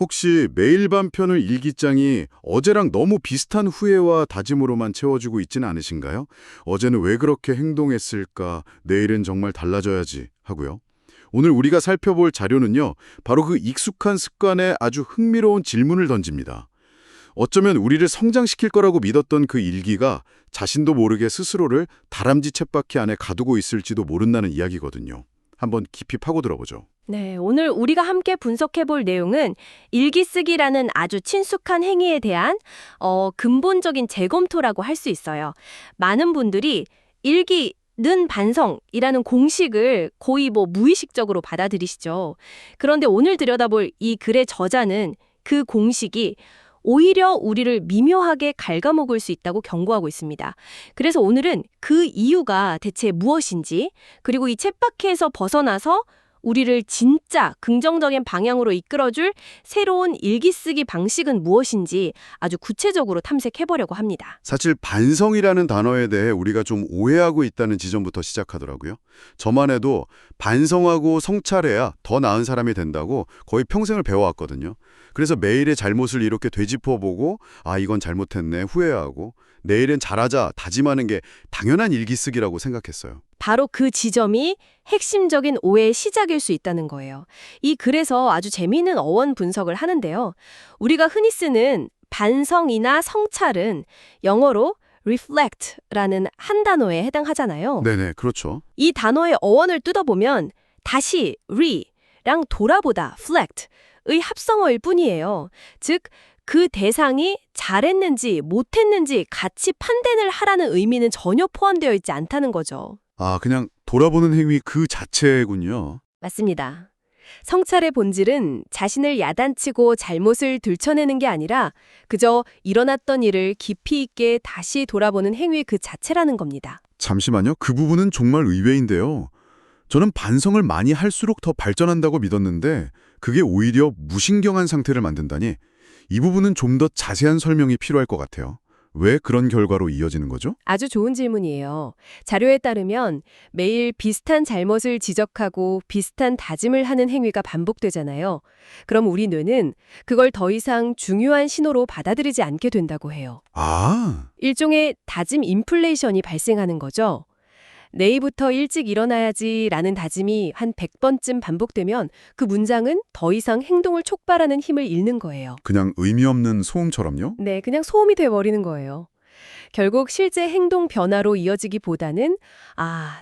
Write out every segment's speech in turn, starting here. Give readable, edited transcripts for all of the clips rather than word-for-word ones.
혹시 매일 밤 펴는 일기장이 어제랑 너무 비슷한 후회와 다짐으로만 채워지고 있지는 않으신가요? 어제는 왜 그렇게 행동했을까? 내일은 정말 달라져야지 하고요. 오늘 우리가 살펴볼 자료는요, 바로 그 익숙한 습관에 아주 흥미로운 질문을 던집니다. 어쩌면 우리를 성장시킬 거라고 믿었던 그 일기가 자신도 모르게 스스로를 다람쥐 쳇바퀴 안에 가두고 있을지도 모른다는 이야기거든요. 한번 깊이 파고들어보죠. 네, 오늘 우리가 함께 분석해 볼 내용은 일기 쓰기라는 아주 친숙한 행위에 대한 근본적인 재검토라고 할 수 있어요. 많은 분들이 일기는 반성이라는 공식을 거의 무의식적으로 받아들이시죠. 그런데 오늘 들여다볼 이 글의 저자는 그 공식이 오히려 우리를 미묘하게 갉아먹을 수 있다고 경고하고 있습니다. 그래서 오늘은 그 이유가 대체 무엇인지, 그리고 이 쳇바퀴에서 벗어나서 우리를 진짜 긍정적인 방향으로 이끌어줄 새로운 일기 쓰기 방식은 무엇인지 아주 구체적으로 탐색해보려고 합니다. 사실 반성이라는 단어에 대해 우리가 좀 오해하고 있다는 지점부터 시작하더라고요. 저만 해도 반성하고 성찰해야 더 나은 사람이 된다고 거의 평생을 배워왔거든요. 그래서 매일의 잘못을 이렇게 되짚어보고 이건 잘못했네 후회하고 내일은 잘하자 다짐하는 게 당연한 일기 쓰기라고 생각했어요. 바로 그 지점이 핵심적인 오해의 시작일 수 있다는 거예요. 이 글에서 아주 재미있는 어원 분석을 하는데요. 우리가 흔히 쓰는 반성이나 성찰은 영어로 reflect라는 한 단어에 해당하잖아요. 네네, 그렇죠. 이 단어의 어원을 뜯어보면 다시 re랑 돌아보다 reflect의 합성어일 뿐이에요. 즉, 그 대상이 잘했는지 못했는지 같이 판단을 하라는 의미는 전혀 포함되어 있지 않다는 거죠. 그냥 돌아보는 행위 그 자체군요. 맞습니다. 성찰의 본질은 자신을 야단치고 잘못을 들춰내는 게 아니라 그저 일어났던 일을 깊이 있게 다시 돌아보는 행위 그 자체라는 겁니다. 잠시만요. 그 부분은 정말 의외인데요. 저는 반성을 많이 할수록 더 발전한다고 믿었는데 그게 오히려 무신경한 상태를 만든다니 이 부분은 좀 더 자세한 설명이 필요할 것 같아요. 왜 그런 결과로 이어지는 거죠? 아주 좋은 질문이에요. 자료에 따르면 매일 비슷한 잘못을 지적하고 비슷한 다짐을 하는 행위가 반복되잖아요. 그럼 우리 뇌는 그걸 더 이상 중요한 신호로 받아들이지 않게 된다고 해요. 일종의 다짐 인플레이션이 발생하는 거죠. 내일부터 일찍 일어나야지라는 다짐이 한 100번쯤 반복되면 그 문장은 더 이상 행동을 촉발하는 힘을 잃는 거예요. 그냥 의미 없는 소음처럼요? 네, 그냥 소음이 돼버리는 거예요. 결국 실제 행동 변화로 이어지기보다는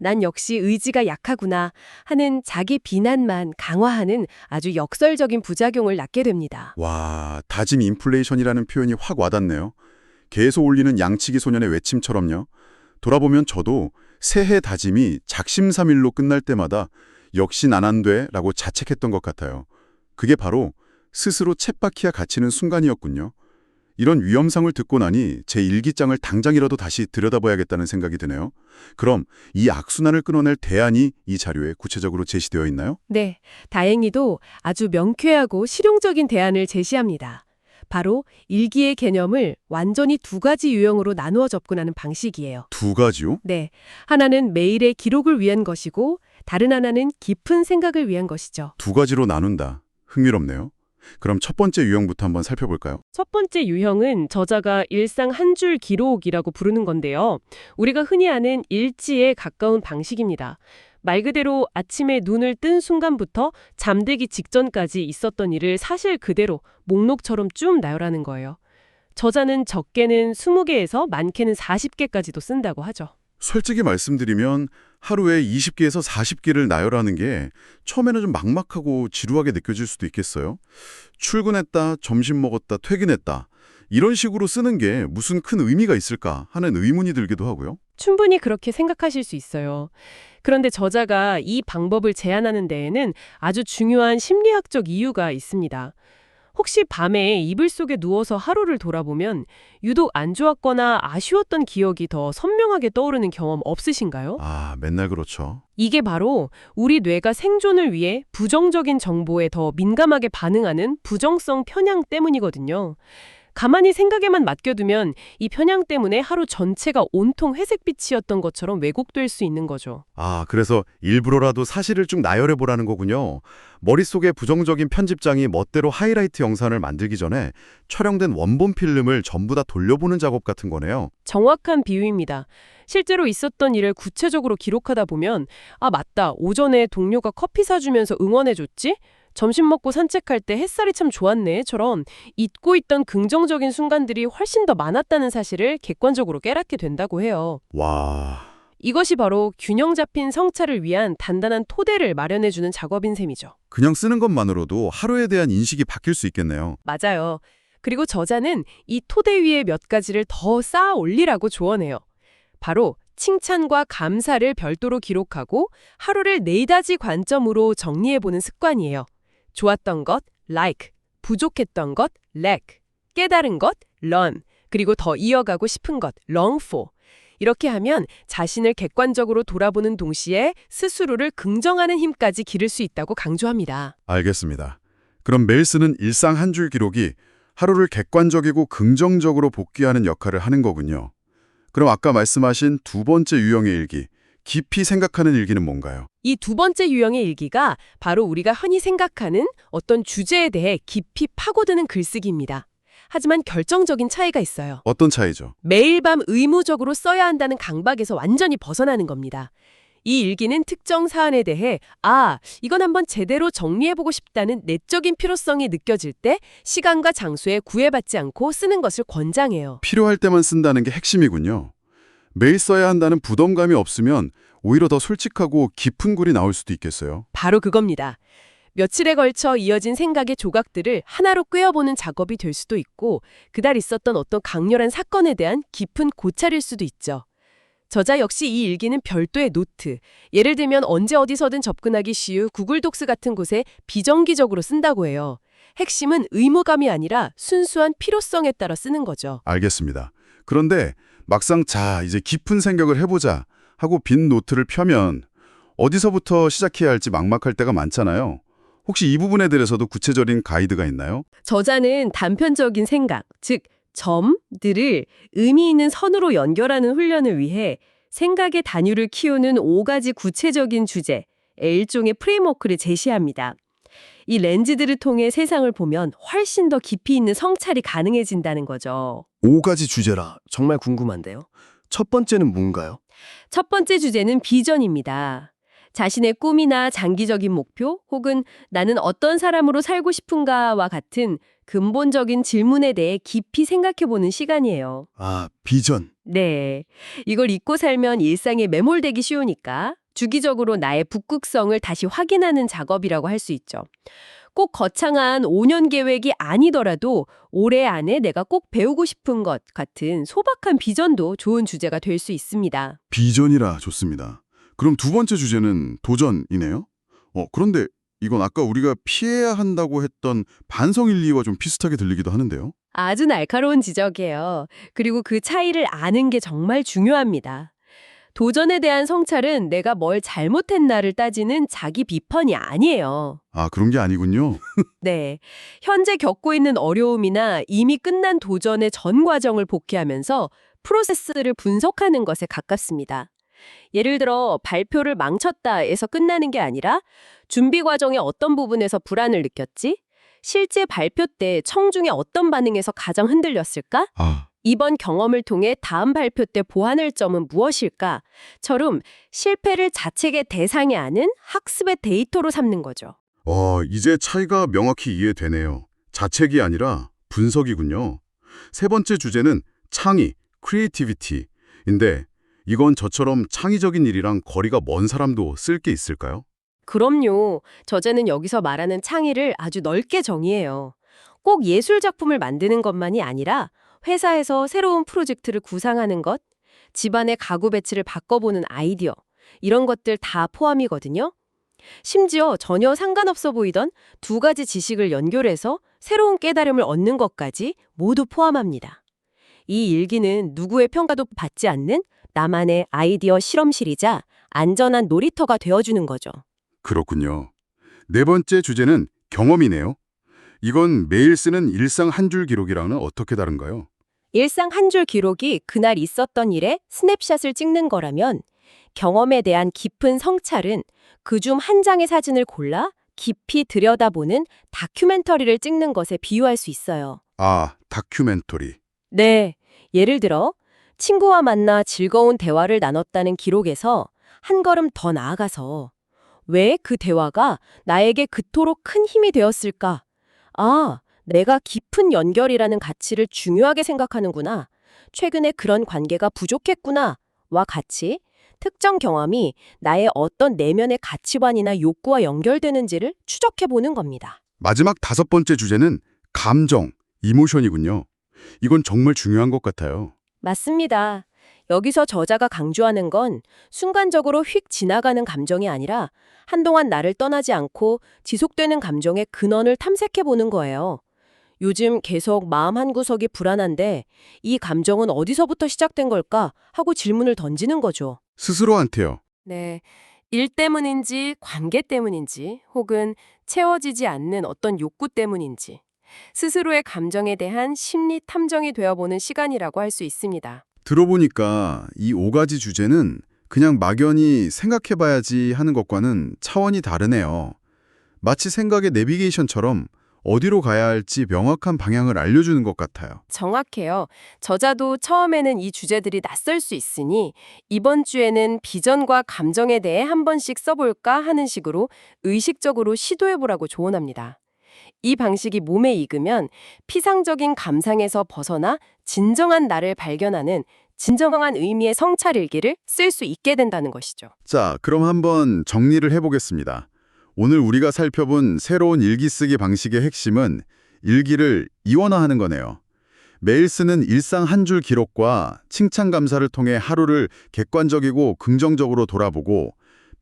난 역시 의지가 약하구나 하는 자기 비난만 강화하는 아주 역설적인 부작용을 낳게 됩니다. 와, 다짐 인플레이션이라는 표현이 확 와닿네요. 계속 올리는 양치기 소년의 외침처럼요. 돌아보면 저도 새해 다짐이 작심삼일로 끝날 때마다 역시 난 안 돼 라고 자책했던 것 같아요. 그게 바로 스스로 쳇바퀴가 갇히는 순간이었군요. 이런 위험상을 듣고 나니 제 일기장을 당장이라도 다시 들여다봐야겠다는 생각이 드네요. 그럼 이 악순환을 끊어낼 대안이 이 자료에 구체적으로 제시되어 있나요? 네, 다행히도 아주 명쾌하고 실용적인 대안을 제시합니다. 바로 일기의 개념을 완전히 두 가지 유형으로 나누어 접근하는 방식이에요. 두 가지요? 네, 하나는 매일의 기록을 위한 것이고 다른 하나는 깊은 생각을 위한 것이죠. 두 가지로 나눈다. 흥미롭네요. 그럼 첫 번째 유형부터 한번 살펴볼까요? 첫 번째 유형은 저자가 일상 한 줄 기록이라고 부르는 건데요. 우리가 흔히 아는 일지에 가까운 방식입니다. 말 그대로 아침에 눈을 뜬 순간부터 잠들기 직전까지 있었던 일을 사실 그대로 목록처럼 쭉 나열하는 거예요. 저자는 적게는 20개에서 많게는 40개까지도 쓴다고 하죠. 솔직히 말씀드리면 하루에 20개에서 40개를 나열하는 게 처음에는 좀 막막하고 지루하게 느껴질 수도 있겠어요. 출근했다, 점심 먹었다, 퇴근했다. 이런 식으로 쓰는 게 무슨 큰 의미가 있을까 하는 의문이 들기도 하고요. 충분히 그렇게 생각하실 수 있어요. 그런데 저자가 이 방법을 제안하는 데에는 아주 중요한 심리학적 이유가 있습니다. 혹시 밤에 이불 속에 누워서 하루를 돌아보면 유독 안 좋았거나 아쉬웠던 기억이 더 선명하게 떠오르는 경험 없으신가요? 맨날 그렇죠. 이게 바로 우리 뇌가 생존을 위해 부정적인 정보에 더 민감하게 반응하는 부정성 편향 때문이거든요. 가만히 생각에만 맡겨두면 이 편향 때문에 하루 전체가 온통 회색빛이었던 것처럼 왜곡될 수 있는 거죠. 아, 그래서 일부러라도 사실을 쭉 나열해보라는 거군요. 머릿속에 부정적인 편집장이 멋대로 하이라이트 영상을 만들기 전에 촬영된 원본 필름을 전부 다 돌려보는 작업 같은 거네요. 정확한 비유입니다. 실제로 있었던 일을 구체적으로 기록하다 보면 아, 맞다. 오전에 동료가 커피 사주면서 응원해줬지? 점심 먹고 산책할 때 햇살이 참 좋았네.처럼 잊고 있던 긍정적인 순간들이 훨씬 더 많았다는 사실을 객관적으로 깨닫게 된다고 해요. 와, 이것이 바로 균형 잡힌 성찰을 위한 단단한 토대를 마련해주는 작업인 셈이죠. 그냥 쓰는 것만으로도 하루에 대한 인식이 바뀔 수 있겠네요. 맞아요. 그리고 저자는 이 토대 위에 몇 가지를 더 쌓아 올리라고 조언해요. 바로 칭찬과 감사를 별도로 기록하고 하루를 4가지 관점으로 정리해보는 습관이에요. 좋았던 것, like, 부족했던 것, lack, 깨달은 것, learn, 그리고 더 이어가고 싶은 것, long for. 이렇게 하면 자신을 객관적으로 돌아보는 동시에 스스로를 긍정하는 힘까지 기를 수 있다고 강조합니다. 알겠습니다. 그럼 매일 쓰는 일상 한 줄 기록이 하루를 객관적이고 긍정적으로 복귀하는 역할을 하는 거군요. 그럼 아까 말씀하신 두 번째 유형의 일기, 깊이 생각하는 일기는 뭔가요? 이 두 번째 유형의 일기가 바로 우리가 흔히 생각하는 어떤 주제에 대해 깊이 파고드는 글쓰기입니다. 하지만 결정적인 차이가 있어요. 어떤 차이죠? 매일 밤 의무적으로 써야 한다는 강박에서 완전히 벗어나는 겁니다. 이 일기는 특정 사안에 대해 이건 한번 제대로 정리해보고 싶다는 내적인 필요성이 느껴질 때 시간과 장소에 구애받지 않고 쓰는 것을 권장해요. 필요할 때만 쓴다는 게 핵심이군요. 매일 써야 한다는 부담감이 없으면 오히려 더 솔직하고 깊은 글이 나올 수도 있겠어요. 바로 그겁니다. 며칠에 걸쳐 이어진 생각의 조각들을 하나로 꿰어보는 작업이 될 수도 있고 그달 있었던 어떤 강렬한 사건에 대한 깊은 고찰일 수도 있죠. 저자 역시 이 일기는 별도의 노트, 예를 들면 언제 어디서든 접근하기 쉬운 구글 독스 같은 곳에 비정기적으로 쓴다고 해요. 핵심은 의무감이 아니라 순수한 필요성에 따라 쓰는 거죠. 알겠습니다. 그런데 막상 이제 깊은 생각을 해보자 하고 빈 노트를 펴면 어디서부터 시작해야 할지 막막할 때가 많잖아요. 혹시 이 부분에 대해서도 구체적인 가이드가 있나요? 저자는 단편적인 생각, 즉 점들을 의미 있는 선으로 연결하는 훈련을 위해 생각의 단위를 키우는 5가지 구체적인 주제, 일종의 프레임워크를 제시합니다. 이 렌즈들을 통해 세상을 보면 훨씬 더 깊이 있는 성찰이 가능해진다는 거죠. 5가지 주제라 정말 궁금한데요. 첫 번째는 뭔가요? 첫 번째 주제는 비전입니다. 자신의 꿈이나 장기적인 목표 혹은 나는 어떤 사람으로 살고 싶은가와 같은 근본적인 질문에 대해 깊이 생각해보는 시간이에요. 비전. 네. 이걸 잊고 살면 일상에 매몰되기 쉬우니까 주기적으로 나의 북극성을 다시 확인하는 작업이라고 할 수 있죠. 꼭 거창한 5년 계획이 아니더라도 올해 안에 내가 꼭 배우고 싶은 것 같은 소박한 비전도 좋은 주제가 될 수 있습니다. 비전이라 좋습니다. 그럼 두 번째 주제는 도전이네요? 그런데 이건 아까 우리가 피해야 한다고 했던 반성일리와 좀 비슷하게 들리기도 하는데요. 아주 날카로운 지적이에요. 그리고 그 차이를 아는 게 정말 중요합니다. 도전에 대한 성찰은 내가 뭘 잘못했나를 따지는 자기 비판이 아니에요. 그런 게 아니군요. 네. 현재 겪고 있는 어려움이나 이미 끝난 도전의 전 과정을 복귀하면서 프로세스를 분석하는 것에 가깝습니다. 예를 들어 발표를 망쳤다에서 끝나는 게 아니라 준비 과정의 어떤 부분에서 불안을 느꼈지? 실제 발표 때 청중의 어떤 반응에서 가장 흔들렸을까? 이번 경험을 통해 다음 발표 때 보완할 점은 무엇일까?처럼 실패를 자책의 대상이 아닌 학습의 데이터로 삼는 거죠. 이제 차이가 명확히 이해되네요. 자책이 아니라 분석이군요. 세 번째 주제는 창의, 크리에이티비티인데 이건 저처럼 창의적인 일이랑 거리가 먼 사람도 쓸 게 있을까요? 그럼요. 저자는 여기서 말하는 창의를 아주 넓게 정의해요. 꼭 예술 작품을 만드는 것만이 아니라 회사에서 새로운 프로젝트를 구상하는 것, 집안의 가구 배치를 바꿔보는 아이디어, 이런 것들 다 포함이거든요. 심지어 전혀 상관없어 보이던 2가지 지식을 연결해서 새로운 깨달음을 얻는 것까지 모두 포함합니다. 이 일기는 누구의 평가도 받지 않는 나만의 아이디어 실험실이자 안전한 놀이터가 되어주는 거죠. 그렇군요. 네 번째 주제는 경험이네요. 이건 매일 쓰는 일상 한 줄 기록이랑은 어떻게 다른가요? 일상 한 줄 기록이 그날 있었던 일에 스냅샷을 찍는 거라면 경험에 대한 깊은 성찰은 그중 한 장의 사진을 골라 깊이 들여다보는 다큐멘터리를 찍는 것에 비유할 수 있어요. 아, 다큐멘터리. 네, 예를 들어 친구와 만나 즐거운 대화를 나눴다는 기록에서 한 걸음 더 나아가서 왜 그 대화가 나에게 그토록 큰 힘이 되었을까? 아, 내가 깊은 연결이라는 가치를 중요하게 생각하는구나. 최근에 그런 관계가 부족했구나. 와 같이 특정 경험이 나의 어떤 내면의 가치관이나 욕구와 연결되는지를 추적해 보는 겁니다. 마지막 5번째 주제는 감정, 이모션이군요. 이건 정말 중요한 것 같아요. 맞습니다. 여기서 저자가 강조하는 건 순간적으로 휙 지나가는 감정이 아니라 한동안 나를 떠나지 않고 지속되는 감정의 근원을 탐색해 보는 거예요. 요즘 계속 마음 한구석이 불안한데 이 감정은 어디서부터 시작된 걸까 하고 질문을 던지는 거죠. 스스로한테요. 네. 일 때문인지 관계 때문인지 혹은 채워지지 않는 어떤 욕구 때문인지 스스로의 감정에 대한 심리 탐정이 되어보는 시간이라고 할 수 있습니다. 들어보니까 이 5가지 주제는 그냥 막연히 생각해봐야지 하는 것과는 차원이 다르네요. 마치 생각의 내비게이션처럼 어디로 가야 할지 명확한 방향을 알려주는 것 같아요. 정확해요. 저자도 처음에는 이 주제들이 낯설 수 있으니 이번 주에는 비전과 감정에 대해 한 번씩 써볼까 하는 식으로 의식적으로 시도해보라고 조언합니다. 이 방식이 몸에 익으면 피상적인 감상에서 벗어나 진정한 나를 발견하는 진정한 의미의 성찰 일기를 쓸 수 있게 된다는 것이죠. 자, 그럼 한번 정리를 해보겠습니다. 오늘 우리가 살펴본 새로운 일기 쓰기 방식의 핵심은 일기를 이원화하는 거네요. 매일 쓰는 일상 한 줄 기록과 칭찬 감사를 통해 하루를 객관적이고 긍정적으로 돌아보고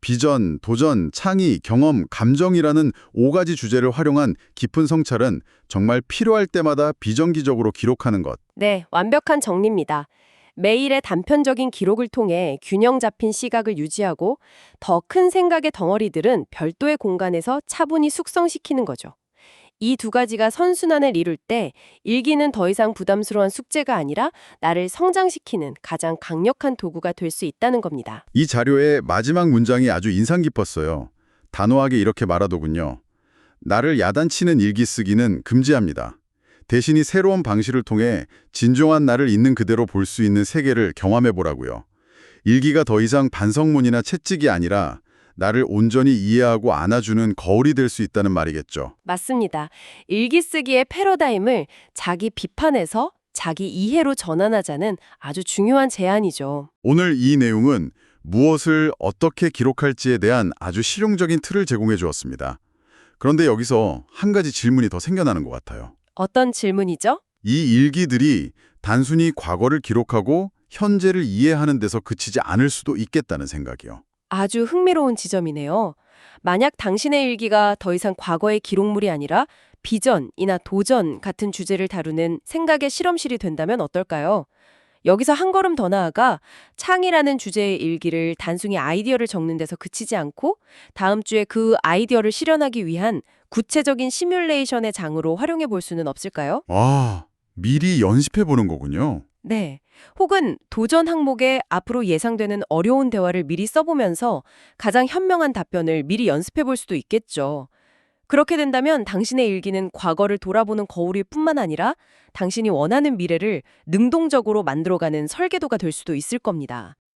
비전, 도전, 창의, 경험, 감정이라는 5가지 주제를 활용한 깊은 성찰은 정말 필요할 때마다 비정기적으로 기록하는 것. 네, 완벽한 정리입니다. 매일의 단편적인 기록을 통해 균형 잡힌 시각을 유지하고 더 큰 생각의 덩어리들은 별도의 공간에서 차분히 숙성시키는 거죠. 이 두 가지가 선순환을 이룰 때 일기는 더 이상 부담스러운 숙제가 아니라 나를 성장시키는 가장 강력한 도구가 될 수 있다는 겁니다. 이 자료의 마지막 문장이 아주 인상 깊었어요. 단호하게 이렇게 말하더군요. 나를 야단치는 일기 쓰기는 금지합니다. 대신에 새로운 방식을 통해 진정한 나를 있는 그대로 볼 수 있는 세계를 경험해보라고요. 일기가 더 이상 반성문이나 채찍이 아니라 나를 온전히 이해하고 안아주는 거울이 될 수 있다는 말이겠죠. 맞습니다. 일기 쓰기의 패러다임을 자기 비판에서 자기 이해로 전환하자는 아주 중요한 제안이죠. 오늘 이 내용은 무엇을 어떻게 기록할지에 대한 아주 실용적인 틀을 제공해 주었습니다. 그런데 여기서 한 가지 질문이 더 생겨나는 것 같아요. 어떤 질문이죠? 이 일기들이 단순히 과거를 기록하고 현재를 이해하는 데서 그치지 않을 수도 있겠다는 생각이요. 아주 흥미로운 지점이네요. 만약 당신의 일기가 더 이상 과거의 기록물이 아니라 비전이나 도전 같은 주제를 다루는 생각의 실험실이 된다면 어떨까요? 여기서 한 걸음 더 나아가 창이라는 주제의 일기를 단순히 아이디어를 적는 데서 그치지 않고 다음 주에 그 아이디어를 실현하기 위한 구체적인 시뮬레이션의 장으로 활용해 볼 수는 없을까요? 아, 미리 연습해 보는 거군요. 네. 혹은 도전 항목에 앞으로 예상되는 어려운 대화를 미리 써보면서 가장 현명한 답변을 미리 연습해 볼 수도 있겠죠. 그렇게 된다면 당신의 일기는 과거를 돌아보는 거울일 뿐만 아니라 당신이 원하는 미래를 능동적으로 만들어가는 설계도가 될 수도 있을 겁니다.